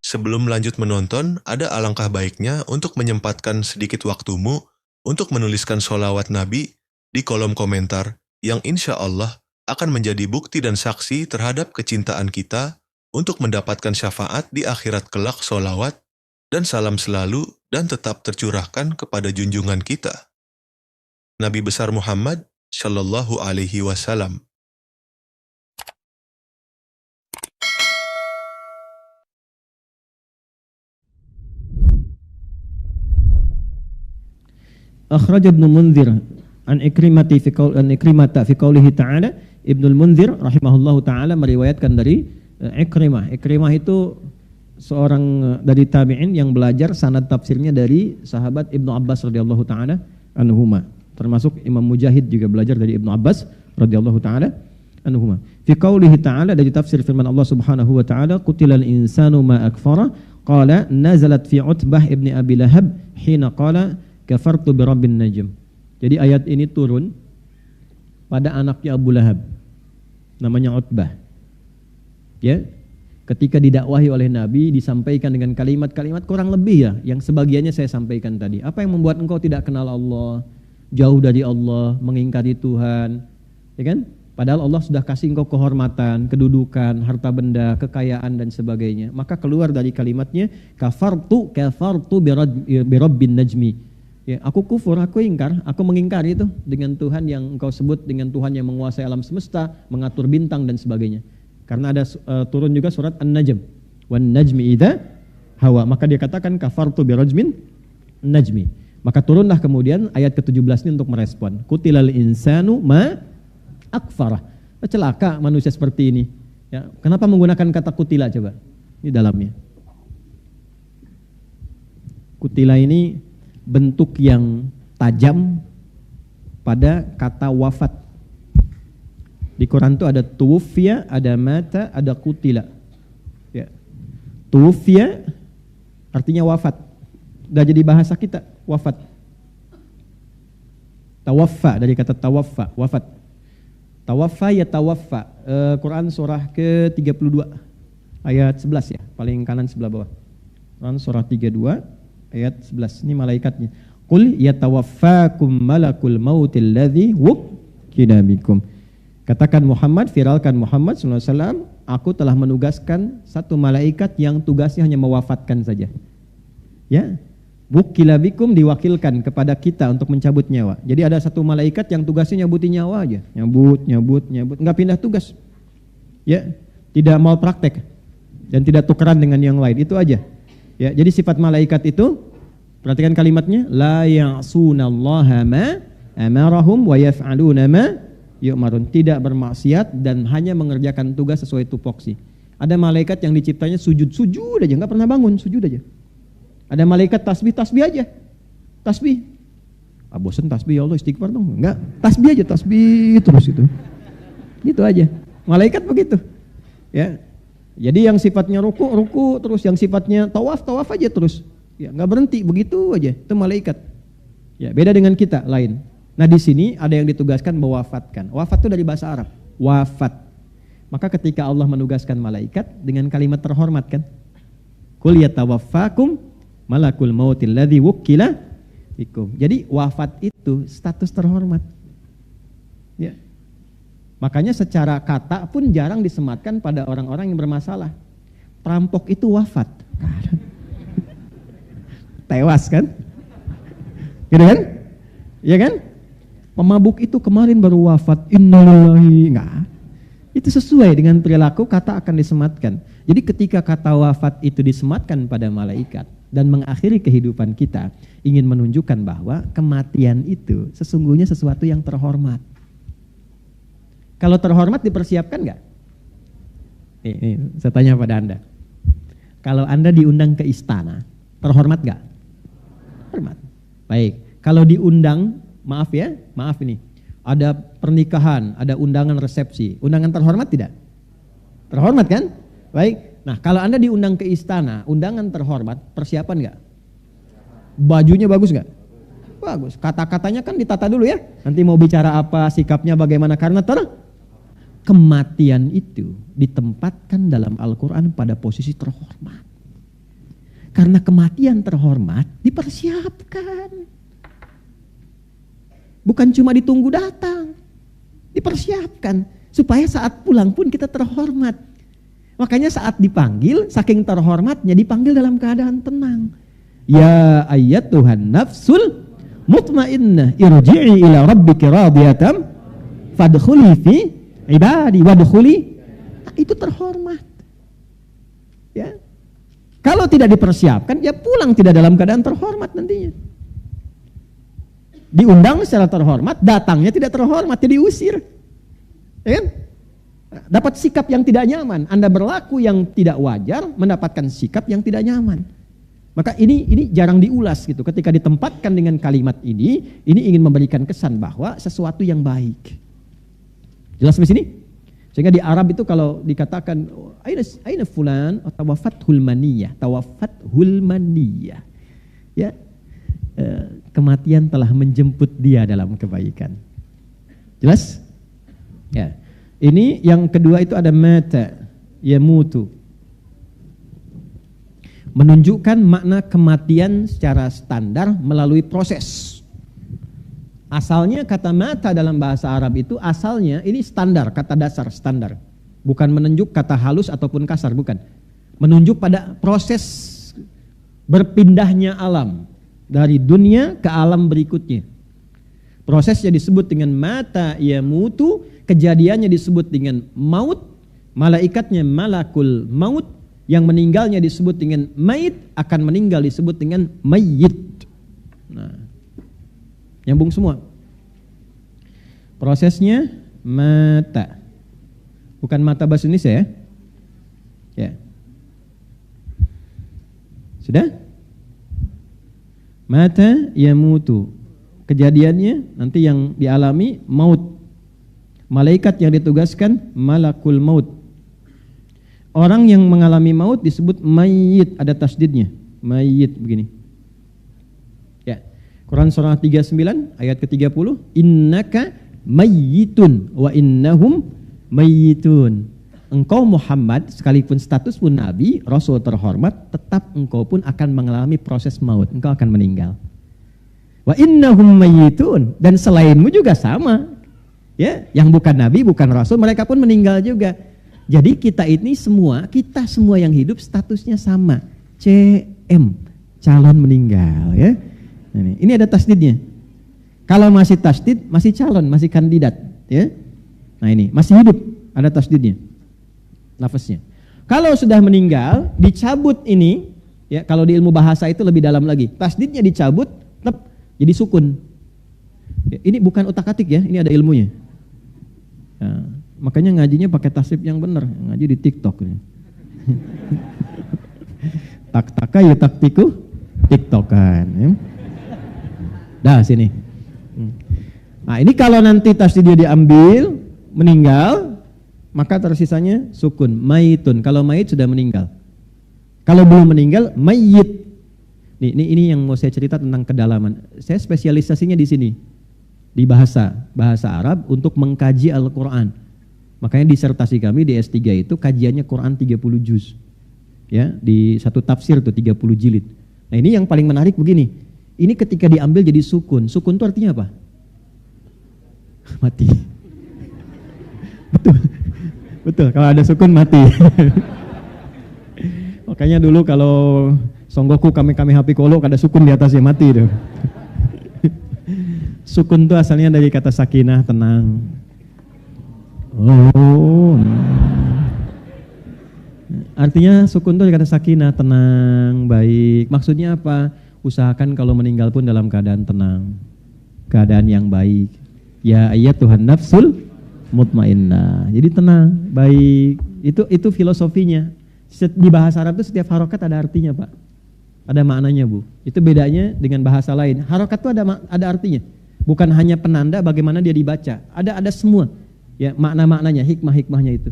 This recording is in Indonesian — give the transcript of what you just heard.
Sebelum lanjut menonton, ada alangkah baiknya untuk menyempatkan sedikit waktumu untuk menuliskan sholawat Nabi di kolom komentar yang insya Allah akan menjadi bukti dan saksi terhadap kecintaan kita untuk mendapatkan syafaat di akhirat kelak. Sholawat dan salam selalu dan tetap tercurahkan kepada junjungan kita, Nabi besar Muhammad Shallallahu Alaihi Wasallam. Akhraj Ibnu Munzir an Ikrimata fi qaulihi ta'ala. Ibnu Munzir rahimahullahu taala meriwayatkan dari Ikrimah. Ikrimah itu seorang dari tabi'in yang belajar sanad tafsirnya dari sahabat Ibnu Abbas radhiyallahu taala anhuma. Termasuk Imam Mujahid juga belajar dari Ibnu Abbas radhiyallahu taala anhuma. Fi qaulihi ta'ala, dari tafsir firman Allah Subhanahu wa taala, qutilal insanu ma akfara, qala nazalat fi Utbah ibni Abi Lahab hina qala kafartu birabbin najm. Jadi ayat ini turun pada anaknya Abu Lahab, namanya Utbah. Ya, ketika didakwahi oleh Nabi, disampaikan dengan kalimat-kalimat kurang lebih ya, yang sebagiannya saya sampaikan tadi. Apa yang membuat engkau tidak kenal Allah, jauh dari Allah, mengingkari Tuhan, ya kan? Padahal Allah sudah kasih engkau kehormatan, kedudukan, harta benda, kekayaan dan sebagainya. Maka keluar dari kalimatnya kafartu birabbin najmi. Ya, aku kufur, aku ingkar, aku mengingkari itu dengan Tuhan yang engkau sebut, dengan Tuhan yang menguasai alam semesta, mengatur bintang dan sebagainya. Karena ada turun juga surat An-Najm, wan najmi idza hawa. Maka dia katakan kafartu birajmin najmi. Maka turunlah kemudian ayat ke-17 ini untuk merespon. Qutilal insanu ma akfarah. Celaka manusia seperti ini. Ya, kenapa menggunakan kata kutila coba? Ini dalamnya. Kutila ini bentuk yang tajam pada kata wafat. Di Quran itu ada tuwfiya, ada mata, ada kutila. Ya. Tuwfiya artinya wafat. Udah jadi bahasa kita, wafat. Tawaffa dari kata tawaffa, wafat. Tawaffa ya tawaffa. Quran surah ke-32 ayat 11 ya, paling kanan sebelah bawah. Quran surah 32 ayat 11, ini malaikatnya. Qul yatawaffakum malakul mautil ladzi wukkila bikum. Katakan Muhammad, viralkan Muhammad SAW, aku telah menugaskan satu malaikat yang tugasnya hanya mewafatkan saja. Ya, wukkila bikum, diwakilkan kepada kita untuk mencabut nyawa. Jadi ada satu malaikat yang tugasnya nyabutin nyawa aja, nyabut, enggak pindah tugas. Ya, tidak mau praktek dan tidak tukeran dengan yang lain, itu aja. Ya, jadi sifat malaikat itu, perhatikan kalimatnya, la ya'sunallaha ma amarahum wa yaf'aluna ma yu'marun, tidak bermaksiat dan hanya mengerjakan tugas sesuai tupoksi. Ada malaikat yang diciptanya sujud aja, enggak pernah bangun, sujud aja. Ada malaikat tasbih aja. Tasbih. Ah, bosan tasbih, ya Allah istighfar dong. Enggak, tasbih aja, tasbih terus itu. Gitu aja. Malaikat begitu. Ya. Jadi yang sifatnya ruku terus, yang sifatnya tawaf aja terus. Ya, enggak berhenti, begitu aja. Itu malaikat. Ya, beda dengan kita, lain. Nah, di sini ada yang ditugaskan mewafatkan. Wafat itu dari bahasa Arab, wafat. Maka ketika Allah menugaskan malaikat dengan kalimat terhormat kan? Qul yatawaffakum malakul mautil ladzi wukkila bikum. Jadi wafat itu status terhormat. Ya. Makanya secara kata pun jarang disematkan pada orang-orang yang bermasalah. Perampok itu wafat. Tewas kan? Gitu kan? Iya kan? Pemabuk itu kemarin baru wafat. Innalillahi. Enggak. Itu sesuai dengan perilaku, kata akan disematkan. Jadi ketika kata wafat itu disematkan pada malaikat dan mengakhiri kehidupan kita, ingin menunjukkan bahwa kematian itu sesungguhnya sesuatu yang terhormat. Kalau terhormat dipersiapkan enggak? Saya tanya pada Anda. Kalau Anda diundang ke istana, terhormat enggak? Hormat. Baik. Kalau diundang, maaf ini, ada pernikahan, ada undangan resepsi. Undangan terhormat tidak? Terhormat kan? Baik. Nah, kalau Anda diundang ke istana, undangan terhormat, persiapan enggak? Bajunya bagus enggak? Bagus. Kata-katanya kan ditata dulu ya. Nanti mau bicara apa, sikapnya bagaimana, karena kematian itu ditempatkan dalam Al-Quran pada posisi terhormat. Karena kematian terhormat dipersiapkan. Bukan cuma ditunggu datang, dipersiapkan supaya saat pulang pun kita terhormat. Makanya saat dipanggil, saking terhormatnya dipanggil dalam keadaan tenang. Ya ayyatuhan nafsul mutmainnah irji'i ila rabbiki radiyatan fadkhuli fi ibadi wadkhuli. Itu terhormat. Ya. Kalau tidak dipersiapkan, ya pulang tidak dalam keadaan terhormat nantinya. Diundang secara terhormat, datangnya tidak terhormat, jadi diusir. Ya kan? Dapat sikap yang tidak nyaman. Anda berlaku yang tidak wajar, mendapatkan sikap yang tidak nyaman. Maka ini jarang diulas gitu. Ketika ditempatkan dengan kalimat ini ingin memberikan kesan bahwa sesuatu yang baik. Jelas di sini? Sehingga di Arab itu kalau dikatakan aina fulan tawafathul maniyah, ya, kematian telah menjemput dia dalam kebaikan. Jelas? Ya. Ini yang kedua itu ada mata yamutu. Menunjukkan makna kematian secara standar melalui proses. Asalnya kata mata dalam bahasa Arab itu asalnya ini standar, kata dasar standar. Bukan menunjuk kata halus ataupun kasar, bukan. Menunjuk pada proses berpindahnya alam dari dunia ke alam berikutnya. Prosesnya disebut dengan mata yamutu, kejadiannya disebut dengan maut, malaikatnya malakul maut, yang meninggalnya disebut dengan mayit, akan meninggal disebut dengan mayyit. Nah, nyambung semua. Prosesnya mata. Bukan mata bahasa Indonesia ya. Ya. Sudah? Mata yamutu. Kejadiannya nanti yang dialami maut. Malaikat yang ditugaskan malakul maut. Orang yang mengalami maut disebut mayyit, ada tasdidnya. Mayyit begini. Ya. Quran surah 39 ayat ke-30, innaka mayyitun wa innahum mayyitun. Engkau Muhammad sekalipun status pun nabi, rasul terhormat, tetap engkau pun akan mengalami proses maut. Engkau akan meninggal. Wa innahum mayyitun, dan selainmu juga sama. Ya, yang bukan nabi, bukan rasul, mereka pun meninggal juga. Jadi kita semua yang hidup statusnya sama. CM, calon meninggal ya. Ini ada tasdidnya. Kalau masih tasdid, masih calon, masih kandidat ya. Nah ini, masih hidup, ada tasdidnya. Lafaznya. Kalau sudah meninggal, dicabut ini, ya kalau di ilmu bahasa itu lebih dalam lagi. Tasdidnya dicabut, jadi sukun. Ya, ini bukan utak-atik ya, ini ada ilmunya. Nah, makanya ngajinya pakai tasrif yang benar, ngaji di TikTok. Tak-taka ya taktiku, TikTokan. Ya. Dah sini. Nah ini kalau nanti tasdid dia diambil, meninggal, maka tersisanya sukun, mayitun. Kalau mayit sudah meninggal. Kalau belum meninggal, mayyit. Ini yang mau saya cerita tentang kedalaman. Saya spesialisasinya di sini. Di bahasa Arab untuk mengkaji Al-Quran. Makanya disertasi kami di S3 itu kajiannya Quran 30 juz. Ya, di satu tafsir tuh 30 jilid. Nah, ini yang paling menarik begini. Ini ketika diambil jadi sukun. Sukun itu artinya apa? Mati. Betul. Kalau ada sukun mati. Makanya dulu kalau Songgoku kami hapi kolo ada sukun di atasnya mati tuh. Sukun itu asalnya dari kata sakinah, tenang. Oh. Artinya sukun itu dari kata sakinah, tenang, baik. Maksudnya apa? Usahakan kalau meninggal pun dalam keadaan tenang. Keadaan yang baik. Ya ayyatuhan nafsul mutmainnah. Jadi tenang, baik. Itu filosofinya. Di bahasa Arab itu setiap harokat ada artinya, Pak. Ada maknanya, Bu. Itu bedanya dengan bahasa lain. Harokat itu ada artinya. Bukan hanya penanda bagaimana dia dibaca. Ada semua ya makna-maknanya, hikmah-hikmahnya itu.